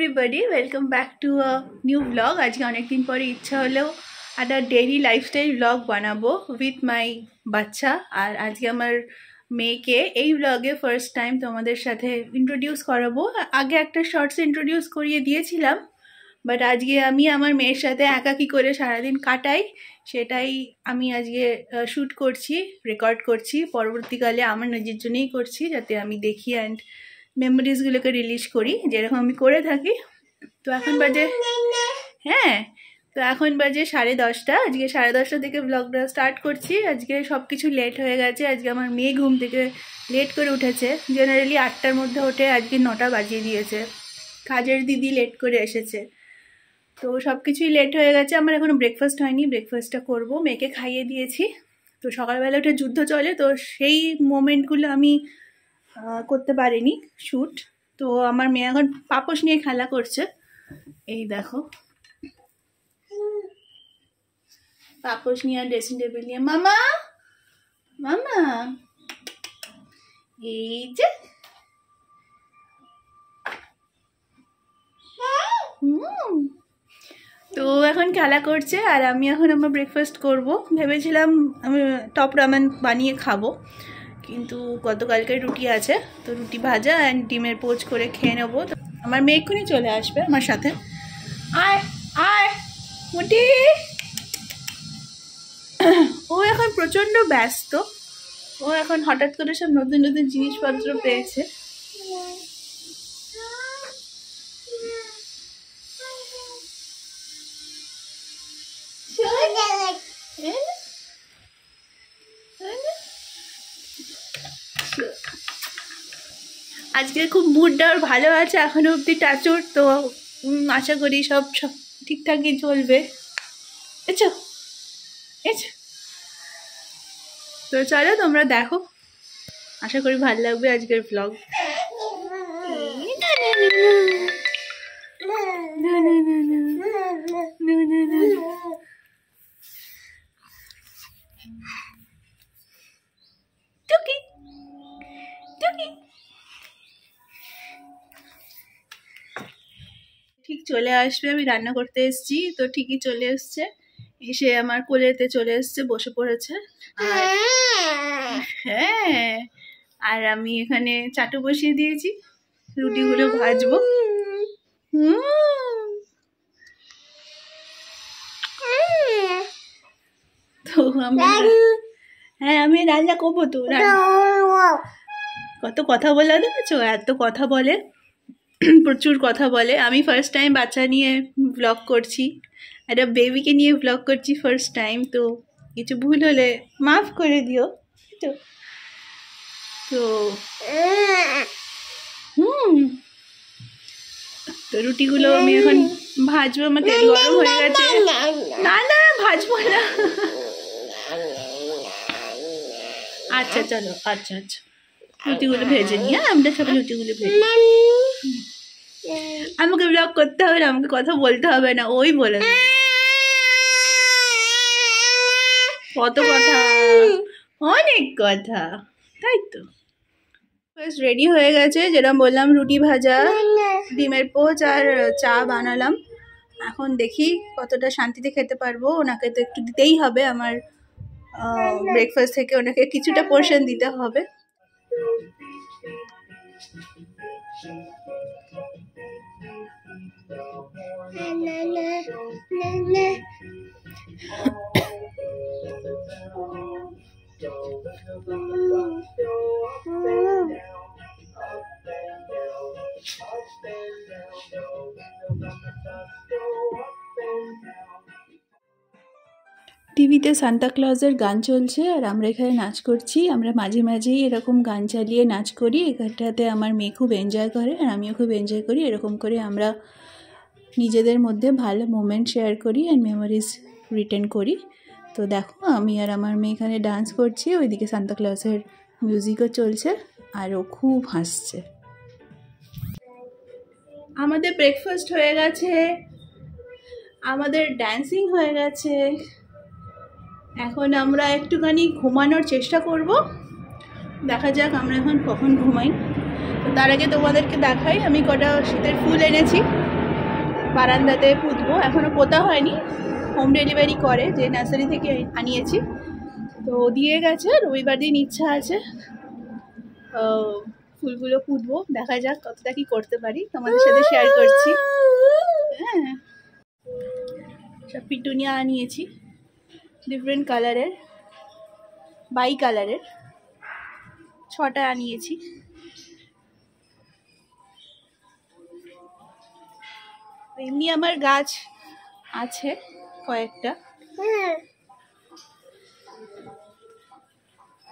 everybody, welcome back to a new vlog. আজকে অনেকদিন পরে ইচ্ছা হলো একটা ডেইলি লাইফস্টাইল ব্লগ বানাবো উইথ মাই বাচ্চা। আর আজকে আমার মেয়েকে এই ব্লগে ফার্স্ট টাইম তোমাদের সাথে ইন্ট্রোডিউস করাবো। আগে একটা শর্টস ইন্ট্রোডিউস করিয়ে দিয়েছিলাম, বাট আজকে আমি আমার মেয়ের সাথে একা কী করে সারাদিন কাটাই সেটাই আমি আজকে শ্যুট করছি, রেকর্ড করছি। পরবর্তীকালে আমার নিজের জন্যই করছি, যাতে আমি দেখি অ্যান্ড মেমোরিজগুলোকে রিলিজ করি যেরকম আমি করে থাকি। তো এখন বাজে এখন বাজে 10:30। আজকে 10:30 থেকে ব্লগটা স্টার্ট করছি। আজকে সব কিছু লেট হয়ে গেছে। আজকে আমার মেয়ে ঘুম থেকে লেট করে উঠেছে। জেনারেলি 8টার মধ্যে ওঠে, আজকে 9টা বাজিয়ে দিয়েছে। কাজের দিদি লেট করে এসেছে, তো সব কিছুই লেট হয়ে গেছে। আমার এখনও ব্রেকফাস্ট হয়নি, ব্রেকফাস্টটা করব। মেয়েকে খাইয়ে দিয়েছি। তো সকালবেলা ওটা যুদ্ধ চলে, তো সেই মোমেন্টগুলো আমি করতে পারিনি শ্যুট। তো আমার মেয়ে এখন পাপোশ নিয়ে খেলা করছে। এই দেখো, পাপোশ নিয়ে আর ড্রেসিং টেবিল নিয়ে। মামা মামা, এই যে তো এখন খেলা করছে আর আমি এখন আমার ব্রেকফাস্ট করব। ভেবেছিলাম আমি টপ রামেন বানিয়ে খাবো, কিন্তু গতকালকে রুটি আছে, তো রুটি ভাজা অ্যান্ড ডিমের পোচ করে খেয়ে নেবো। আমার মেয়ে এক্ষুনি চলে আসবে আমার সাথে। আয় আয় মুটি। ও এখন প্রচণ্ড ব্যস্ত। ও এখন হঠাৎ করে সব নতুন নতুন জিনিসপত্র পেয়েছে। আজকে খুব মুডটা ওর ভালো আছে এখনো অব্দি, টাচুর। তো আশা করি সব ঠিকঠাকই চলবে। এছো এছো, তো চলো তোমরা দেখো, আশা করি ভালো লাগবে আজকের ব্লগ। টুকি টুকি ঠিক চলে আসবে। আমি রান্না করতে এসেছি, তো ঠিকই চলে এসছে। এসে আমার কোলেতে চলে এসছে, বসে পড়েছে। হ্যাঁ, আর আমি এখানে চাটু বসিয়ে দিয়েছি, রুটিগুলো ভাজবো। তো আমি রান্না করবো। তো কত কথা বলে দেখেছো, এত কথা বলে, প্রচুর কথা বলে। আমি ফার্স্ট টাইম বাচ্চা নিয়ে ব্লগ করছি, একটা বেবিকে নিয়ে ব্লগ করছি ফার্স্ট টাইম। তো কিছু ভুল হলে মাফ করে দিও। তো তো রুটিগুলো আমি এখন ভাজবো। আমার তেল গরম হয়ে গেছে। না না ভাজবো না। আচ্ছা চলো, আচ্ছা আচ্ছা, রুটিগুলো ভেজে নিই। আমরা সবাই রুটিগুলো ভেজে। আমাকে ব্লগ করতে হবে না, আমাকে কথা বলতে হবে না, ওই বলে কত কথা, অনেক কথা, তাই তো। রেডি হয়ে গেছে, যেরকম বললাম, রুটি ভাজা, ডিমের পোচ আর চা বানালাম। এখন দেখি কতটা শান্তিতে খেতে পারবো। ওনাকে তো একটু দিতেই হবে, আমার ব্রেকফাস্ট থেকে ওনাকে কিছুটা পোর্শন দিতে হবে। টিভিতে সান্তা ক্লজের গান চলছে আর আমরা এখানে নাচ করছি। আমরা মাঝে মাঝেই এরকম গান চালিয়ে নাচ করি। এখানটাতে আমার মেয়ে খুব এনজয় করে আর আমিও খুব এনজয় করি। এরকম করে আমরা নিজেদের মধ্যে ভালো মোমেন্ট শেয়ার করি অ্যান্ড মেমোরিজ রিটেন করি। তো দেখো, আমি আর আমার মেয়ে এখানে ডান্স করছি, ওইদিকে সান্তা ক্লজের মিউজিকও চলছে আর ও খুব হাসছে। আমাদের ব্রেকফাস্ট হয়ে গেছে, আমাদের ড্যান্সিং হয়ে গেছে। এখন আমরা একটুখানি ঘুমানোর চেষ্টা করব। দেখা যাক আমরা এখন কখন ঘুমাই। তো তার আগে তোমাদেরকে দেখাই আমি কটা শীতের ফুল এনেছি। বারান্দাতে পুঁতবো। এখনও পোতা হয়নি, হোম ডেলিভারি করে, যে নার্সারি থেকে আনিয়েছি, তো দিয়ে গেছে। রবিবার দিন ইচ্ছা আছে ফুলগুলো পুঁতবো, দেখা যাক কতটা কি করতে পারি, তোমাদের সাথে শেয়ার করছি। হ্যাঁ, সব পিটুনিয়া আনিয়েছি ডিফারেন্ট কালারের, বাই কালারের 6টা আনিয়েছি। এমনি আমার গাছ আছে কয়েকটা,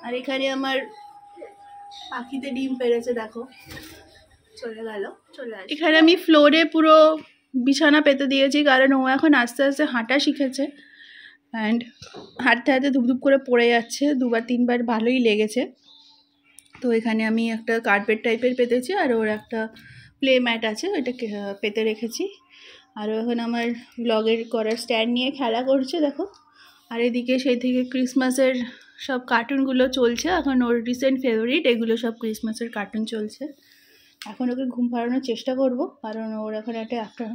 আর এখানে আমার পাখিতে ডিম পেড়েছে, দেখো চলে গেল। এখানে আমি ফ্লোরে পুরো বিছানা পেতে দিয়েছি, কারণ ও এখন আস্তে আস্তে হাঁটা শিখেছে, অ্যান্ড হাঁটতে হাঁটতে ধুপধুপ করে পড়ে যাচ্ছে, 2-3বার ভালোই লেগেছে। তো এখানে আমি একটা কার্পেট টাইপের পেতেছি, আর ওর একটা প্লে ম্যাট আছে, ওইটাকে পেতে রেখেছি। আর এখন আমার ব্লগের করার স্ট্যান্ড নিয়ে খেলা করছে, দেখো। আর এদিকে সেই থেকে ক্রিসমাসের সব কার্টুনগুলো চলছে, এখন ওর রিসেন্ট ফেভারিট এগুলো সব ক্রিসমাসের কার্টুন চলছে। এখন ওকে ঘুম পাড়ানোর চেষ্টা করব, কারণ ওর এখন একটা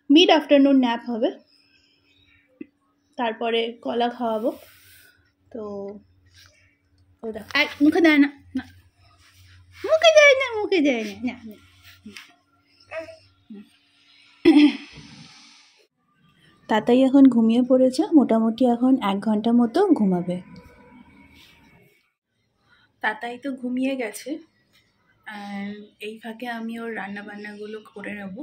মিড আফটারনুন ন্যাপ হবে, তারপরে কলা খাওয়াবো। তো ও দেখ, মুখে দেয় না, মুখে দেয় না, মুখে দেয় না, না না। তাতাই এখন ঘুমিয়ে পড়েছে, মোটামুটি এখন 1 ঘন্টা মতো ঘুমাবে। তাতাই তো ঘুমিয়ে গেছে, আর এই ফাঁকে আমি ওর রান্নাবান্নাগুলো করে নেব।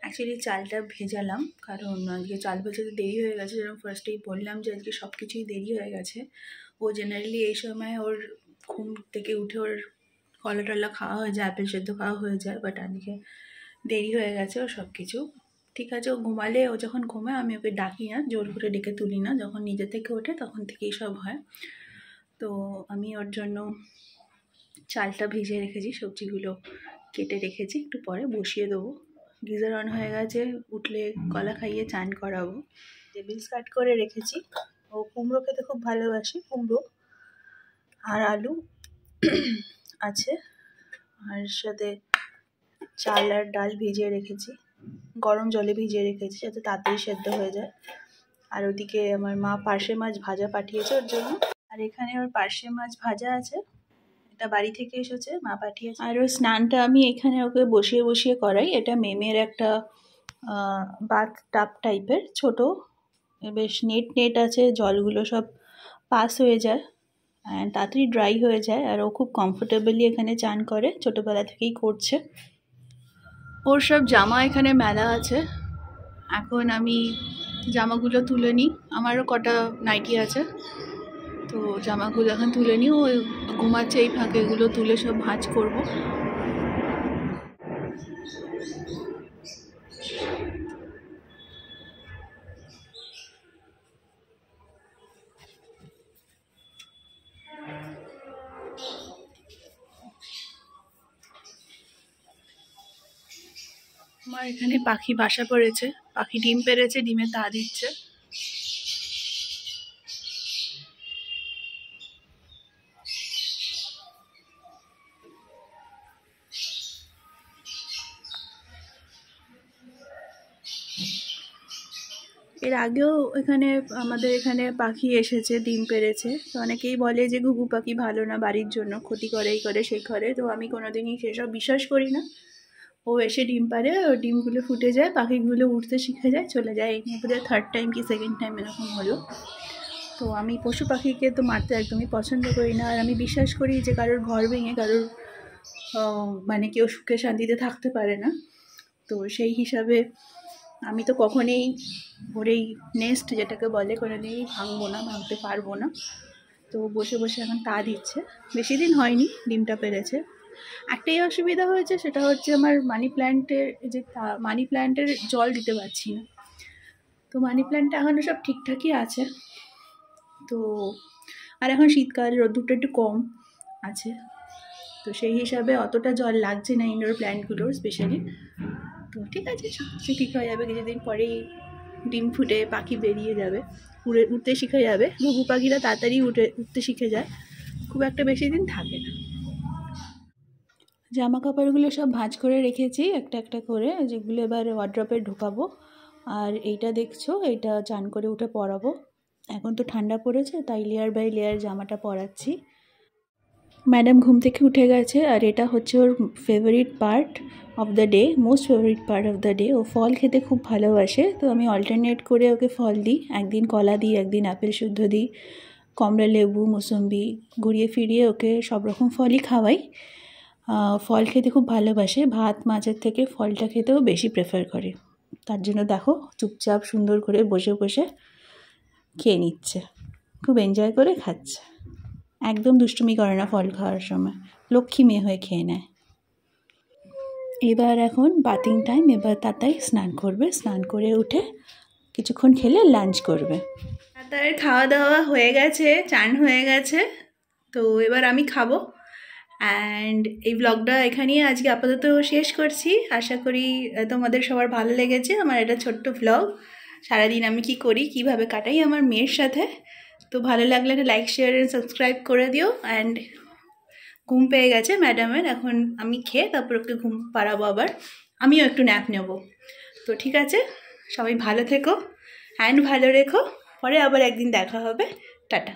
অ্যাকচুয়ালি চালটা ভেজালাম, কারণ আজকে চাল ভেজাতে দেরি হয়ে গেছে, যেরকম ফার্স্টেই বললাম যে আজকে সব কিছুই দেরি হয়ে গেছে। ও জেনারেলি এই সময় ওর ঘুম থেকে উঠে ওর কলা টলা খাওয়া হয়ে যায়, আপেল সেদ্ধ খাওয়া হয়ে যায়, বাট আজকে দেরি হয়ে গেছে ওর সব কিছু। ঠিক আছে, ও ঘুমালে, ও যখন ঘুমায় আমি ওকে ডাকি না, জোর করে ডেকে তুলি না, যখন নিজে থেকে ওঠে তখন থেকেই সব হয়। তো আমি ওর জন্য চালটা ভিজিয়ে রেখেছি, সবজিগুলো কেটে রেখেছি, একটু পরে বসিয়ে দেবো। গিজার অন হয়ে গেছে, উঠলে কলা খাইয়ে চান করাবো। টেবিলস কাট করে রেখেছি, ও কুমড়ো খেতে খুব ভালোবাসে, কুমড়ো আর আলু আছে, আর সাথে চাল আর ডাল ভিজিয়ে রেখেছি, গরম জলে ভিজিয়ে রেখেছি যাতে তাড়াতাড়ি সেদ্ধ হয়ে যায়। আর ওদিকে আমার মা পার্শে মাছ ভাজা পাঠিয়েছে ওর জন্য, আর এখানে ওর পার্শে মাছ ভাজা আছে, এটা বাড়ি থেকে এসেছে, মা পাঠিয়েছে। আর ওর স্নানটা আমি এখানে ওকে বসিয়ে বসিয়ে করাই, এটা মেমের একটা বাথ টাব টাইপের ছোটো, বেশ নেট আছে, জলগুলো সব পাস হয়ে যায় অ্যান্ড তাড়াতাড়ি ড্রাই হয়ে যায়, আর ও খুব কমফোর্টেবলি এখানে চান করে, ছোটোবেলা থেকেই করছে। ওর সব জামা এখানে মেলা আছে, এখন আমি জামাগুলো তুলে নিই, আমারও কটা নাইটি আছে, তো জামাগুলো এখন তুলে নিই, ও ঘুমাচ্ছে এই ফাঁকে এগুলো তুলে সব ভাঁজ করব। আমার এখানে পাখি বাসা পড়েছে, পাখি ডিম পেড়েছে, ডিমে তা দিচ্ছে। এর আগেও আমাদের এখানে পাখি এসেছে, ডিম পেড়েছে, তো অনেকেই বলে যে ঘুঘু পাখি ভালো না, বাড়ির জন্য ক্ষতি করে, এই করে সেই করে, তো আমি কোনোদিনই সেসব বিশ্বাস করি না। ও এসে ডিম পাড়ে, ওর ডিমগুলো ফুটে যায়, পাখিগুলো উঠতে শিখে যায়, চলে যায়। এই নিয়ে বোধহয় 3rd টাইম কি 2nd টাইম এরকম হলো। তো আমি পশু পাখিকে তো মারতে একদমই পছন্দ করি না, আর আমি বিশ্বাস করি যে কারোর ঘর ভেঙে কারোর মানে কেউ সুখে শান্তিতে থাকতে পারে না। তো সেই হিসাবে আমি তো কখনোই ওর এই নেস্ট যেটাকে বলে কোনোদিনই ভাঙবো না, ভাঙতে পারবো না। তো বসে বসে এখন তা দিচ্ছে, বেশি দিন হয়নি ডিমটা পেড়েছে। একটাই অসুবিধা হয়েছে, সেটা হচ্ছে আমার মানি প্ল্যান্টের জল দিতে পারছি না। তো মানি প্ল্যান্টটা এখনও সব ঠিকঠাকই আছে, তো আর এখন শীতকাল, রোদ্দুরটা একটু কম আছে, তো সেই হিসাবে অতটা জল লাগছে না ইনডোর প্ল্যান্টগুলোর স্পেশালি। তো ঠিক আছে, সব কিছু ঠিক হয়ে যাবে, কিছুদিন পরেই ডিম ফুটে পাখি বেরিয়ে যাবে, উঠতে শিখে যাবে। ঘুঘু পাখিরা তাড়াতাড়ি উঠতে শিখে যায়, খুব একটা বেশি দিন থাকে না। জামা কাপড়গুলো সব ভাঁজ করে রেখেছি একটা একটা করে, যেগুলো এবার ওয়ার্ড্রপে ঢোকাবো। আর এইটা দেখছো, এইটা চান করে উঠে পরাবো। এখন তো ঠান্ডা পড়েছে, তাই লেয়ার বাই লেয়ার জামাটা পরাচ্ছি। ম্যাডাম ঘুম থেকে উঠে গেছে, আর এটা হচ্ছে ওর favourite part of the day, most favourite part of the day. ও ফল খেতে খুব ভালোবাসে, তো আমি অল্টারনেট করে ওকে ফল দিই। একদিন কলা দিই, একদিন আপেল শুদ্ধ দিই, কমলা লেবু, মুসম্বি, ঘুরিয়ে ফিরিয়ে ওকে সব রকম ফলই খাওয়াই। ফল খেতে খুব ভালোবাসে, ভাত মাছের থেকে ফলটা খেতেও বেশি প্রেফার করে। তার জন্য দেখো চুপচাপ সুন্দর করে বসে বসে খেয়ে নিচ্ছে, খুব এনজয় করে খাচ্ছে। একদম দুষ্টুমি করে না ফল খাওয়ার সময়, লক্ষ্মী মেয়ে হয়ে খেয়ে নেয়। এবার এখন বাথিং টাইম, এবার তাতাই স্নান করবে, স্নান করে উঠে কিছুক্ষণ খেলে লাঞ্চ করবে। তাতার খাওয়া দাওয়া হয়ে গেছে, চান হয়ে গেছে, তো এবার আমি খাবো। অ্যান্ড এই ব্লগটা এখানেই আজকে আপাতত শেষ করছি। আশা করি তোমাদের সবার ভালো লেগেছে আমার এটা ছোট্ট ব্লগ। সারাদিন আমি কি করি, কিভাবে কাটাই আমার মেয়ের সাথে। তো ভালো লাগলে একটা লাইক, শেয়ার অ্যান্ড সাবস্ক্রাইব করে দিও। অ্যান্ড ঘুম পেয়ে গেছে ম্যাডামের, এখন আমি খেয়ে তারপর ওকে ঘুম পাড়াবো, আবার আমিও একটু ন্যাপ নেব। তো ঠিক আছে, সবাই ভালো থেকো, হ্যান্ড ভালো রেখো, পরে আবার একদিন দেখা হবে। টাটা।